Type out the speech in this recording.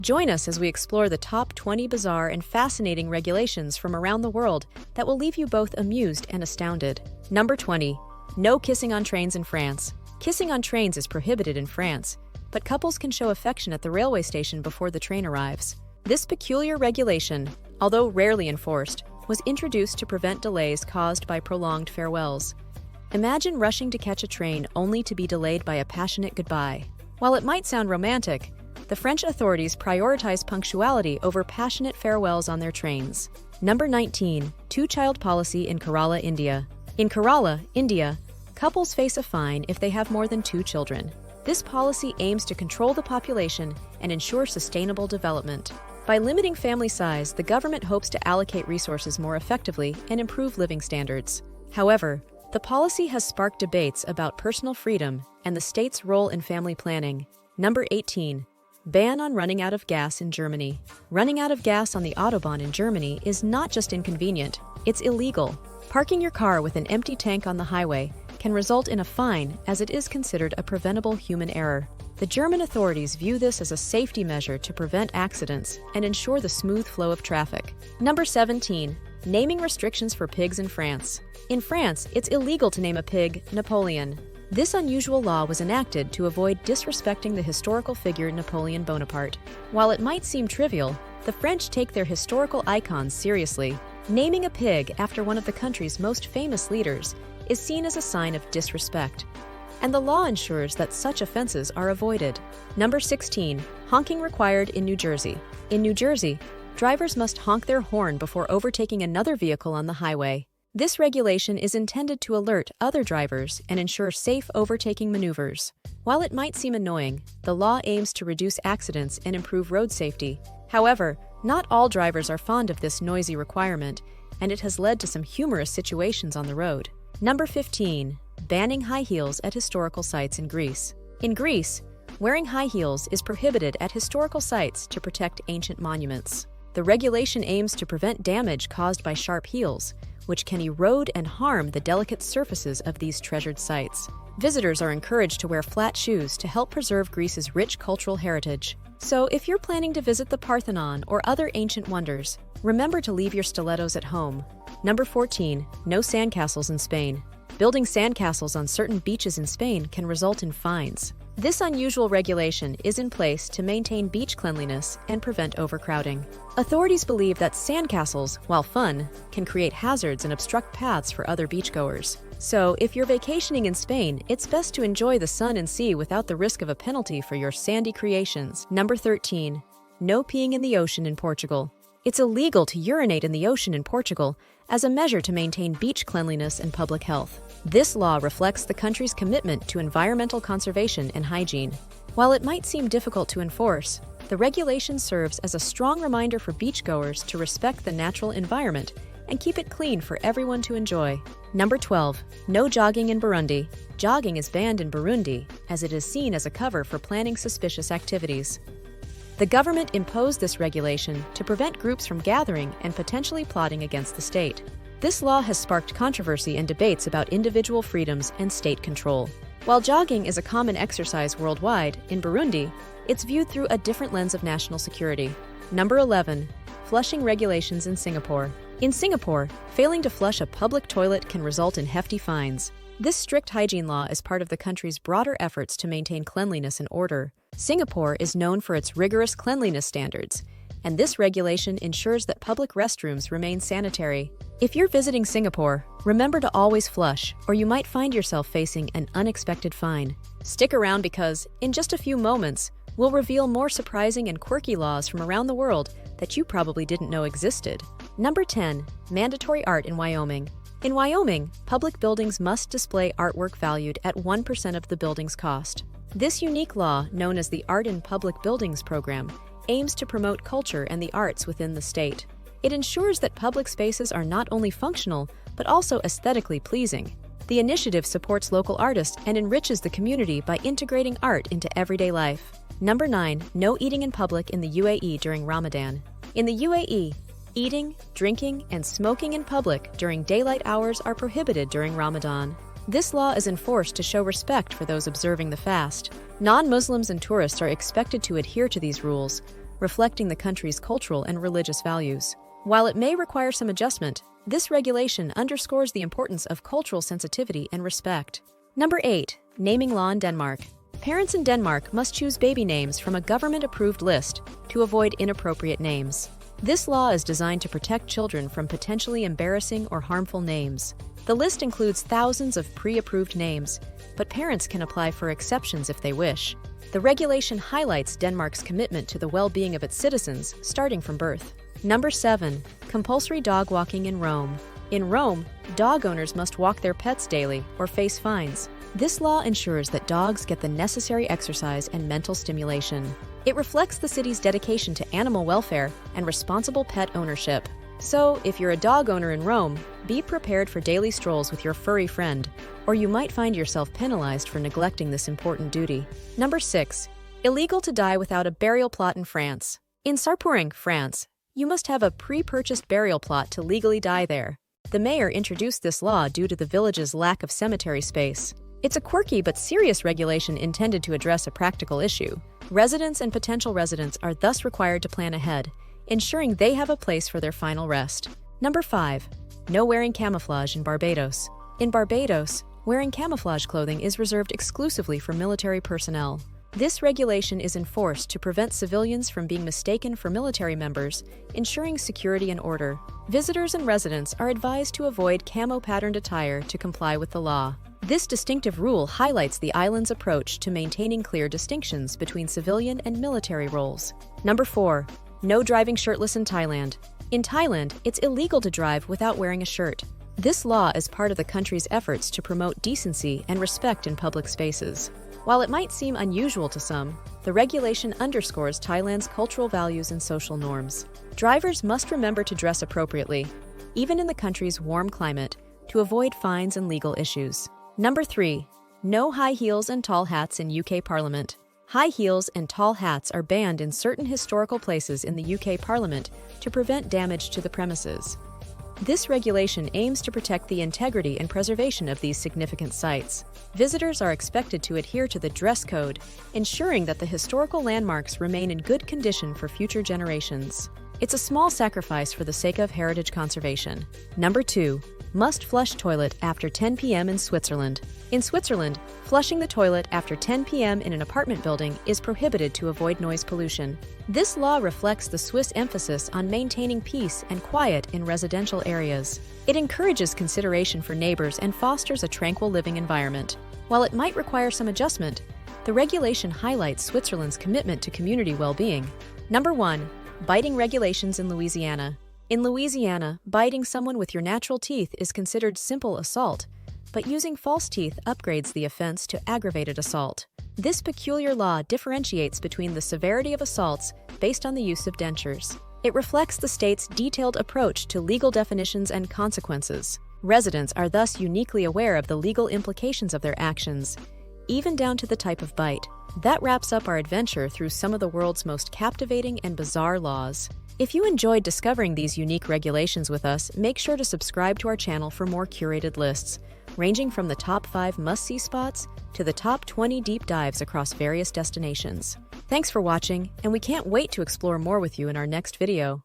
Join us as we explore the top 20 bizarre and fascinating regulations from around the world that will leave you both amused and astounded. Number 20. No kissing on trains in France. Kissing on trains is prohibited in France, but couples can show affection at the railway station before the train arrives. This peculiar regulation, although rarely enforced, was introduced to prevent delays caused by prolonged farewells. Imagine rushing to catch a train only to be delayed by a passionate goodbye. While it might sound romantic, the French authorities prioritize punctuality over passionate farewells on their trains. Number 19. Two-child policy in Kerala, India. In Kerala, India, couples face a fine if they have more than 2 children. This policy aims to control the population and ensure sustainable development. By limiting family size, the government hopes to allocate resources more effectively and improve living standards. However, the policy has sparked debates about personal freedom and the state's role in family planning. Number 18. Ban on running out of gas in Germany. Running out of gas on the Autobahn in Germany is not just inconvenient, it's illegal. Parking your car with an empty tank on the highway can result in a fine, as it is considered a preventable human error. The German authorities view this as a safety measure to prevent accidents and ensure the smooth flow of traffic. Number 17. Naming restrictions for pigs in France. In France, it's illegal to name a pig Napoleon. This unusual law was enacted to avoid disrespecting the historical figure Napoleon Bonaparte. While it might seem trivial, the French take their historical icons seriously. Naming a pig after one of the country's most famous leaders is seen as a sign of disrespect, and the law ensures that such offenses are avoided. Number 16. Honking required in New Jersey. In New Jersey, drivers must honk their horn before overtaking another vehicle on the highway. This regulation is intended to alert other drivers and ensure safe overtaking maneuvers. While it might seem annoying, the law aims to reduce accidents and improve road safety. However, not all drivers are fond of this noisy requirement, and it has led to some humorous situations on the road. Number 15. Banning high heels at historical sites in Greece. In Greece, wearing high heels is prohibited at historical sites to protect ancient monuments. The regulation aims to prevent damage caused by sharp heels, which can erode and harm the delicate surfaces of these treasured sites. Visitors are encouraged to wear flat shoes to help preserve Greece's rich cultural heritage. So, if you're planning to visit the Parthenon or other ancient wonders, remember to leave your stilettos at home. Number 14. No sandcastles in Spain. Building sandcastles on certain beaches in Spain can result in fines. This unusual regulation is in place to maintain beach cleanliness and prevent overcrowding. Authorities believe that sandcastles, while fun, can create hazards and obstruct paths for other beachgoers. So, if you're vacationing in Spain, it's best to enjoy the sun and sea without the risk of a penalty for your sandy creations. Number 13. No peeing in the ocean in Portugal. It's illegal to urinate in the ocean in Portugal as a measure to maintain beach cleanliness and public health. This law reflects the country's commitment to environmental conservation and hygiene. While it might seem difficult to enforce, the regulation serves as a strong reminder for beachgoers to respect the natural environment and keep it clean for everyone to enjoy. Number 12. No jogging in Burundi. Jogging is banned in Burundi, as it is seen as a cover for planning suspicious activities. The government imposed this regulation to prevent groups from gathering and potentially plotting against the state. This law has sparked controversy and debates about individual freedoms and state control. While jogging is a common exercise worldwide, in Burundi, it's viewed through a different lens of national security. Number 11. Flushing regulations in Singapore. In Singapore, failing to flush a public toilet can result in hefty fines. This strict hygiene law is part of the country's broader efforts to maintain cleanliness and order. Singapore is known for its rigorous cleanliness standards, and this regulation ensures that public restrooms remain sanitary. If you're visiting Singapore, remember to always flush, or you might find yourself facing an unexpected fine. Stick around because, in just a few moments, we'll reveal more surprising and quirky laws from around the world that you probably didn't know existed. Number 10. Mandatory art in Wyoming. In Wyoming, public buildings must display artwork valued at 1% of the building's cost. This unique law, known as the Art in Public Buildings Program, aims to promote culture and the arts within the state. It ensures that public spaces are not only functional, but also aesthetically pleasing. The initiative supports local artists and enriches the community by integrating art into everyday life. Number 9. No eating in public in the UAE during Ramadan. In the UAE, eating, drinking, and smoking in public during daylight hours are prohibited during Ramadan. This law is enforced to show respect for those observing the fast. Non-Muslims and tourists are expected to adhere to these rules, reflecting the country's cultural and religious values. While it may require some adjustment, this regulation underscores the importance of cultural sensitivity and respect. Number 8. Naming law in Denmark. Parents in Denmark must choose baby names from a government-approved list to avoid inappropriate names. This law is designed to protect children from potentially embarrassing or harmful names. The list includes thousands of pre-approved names, but parents can apply for exceptions if they wish. The regulation highlights Denmark's commitment to the well-being of its citizens, starting from birth. Number 7. Compulsory dog walking in Rome. In Rome, dog owners must walk their pets daily or face fines. This law ensures that dogs get the necessary exercise and mental stimulation. It reflects the city's dedication to animal welfare and responsible pet ownership. So, if you're a dog owner in Rome, be prepared for daily strolls with your furry friend, or you might find yourself penalized for neglecting this important duty. Number 6. Illegal to die without a burial plot in France. In Sarpuring, France, you must have a pre-purchased burial plot to legally die there. The mayor introduced this law due to the village's lack of cemetery space. It's a quirky but serious regulation intended to address a practical issue. Residents and potential residents are thus required to plan ahead, ensuring they have a place for their final rest. Number 5. No wearing camouflage in Barbados. In Barbados, wearing camouflage clothing is reserved exclusively for military personnel. This regulation is enforced to prevent civilians from being mistaken for military members, ensuring security and order. Visitors and residents are advised to avoid camo-patterned attire to comply with the law. This distinctive rule highlights the island's approach to maintaining clear distinctions between civilian and military roles. Number 4. No driving shirtless in Thailand. In Thailand, it's illegal to drive without wearing a shirt. This law is part of the country's efforts to promote decency and respect in public spaces. While it might seem unusual to some, the regulation underscores Thailand's cultural values and social norms. Drivers must remember to dress appropriately, even in the country's warm climate, to avoid fines and legal issues. Number 3. No high heels and tall hats in UK Parliament. High heels and tall hats are banned in certain historical places in the UK Parliament to prevent damage to the premises. This regulation aims to protect the integrity and preservation of these significant sites. Visitors are expected to adhere to the dress code, ensuring that the historical landmarks remain in good condition for future generations. It's a small sacrifice for the sake of heritage conservation. Number 2. Must flush toilet after 10 p.m. in Switzerland. In Switzerland, flushing the toilet after 10 p.m. in an apartment building is prohibited to avoid noise pollution. This law reflects the Swiss emphasis on maintaining peace and quiet in residential areas. It encourages consideration for neighbors and fosters a tranquil living environment. While it might require some adjustment, the regulation highlights Switzerland's commitment to community well-being. Number 1. Biting regulations in Louisiana. In Louisiana, biting someone with your natural teeth is considered simple assault, but using false teeth upgrades the offense to aggravated assault. This peculiar law differentiates between the severity of assaults based on the use of dentures. It reflects the state's detailed approach to legal definitions and consequences. Residents are thus uniquely aware of the legal implications of their actions, even down to the type of bite. That wraps up our adventure through some of the world's most captivating and bizarre laws. If you enjoyed discovering these unique regulations with us, make sure to subscribe to our channel for more curated lists, ranging from the top 5 must-see spots to the top 20 deep dives across various destinations. Thanks for watching, and we can't wait to explore more with you in our next video.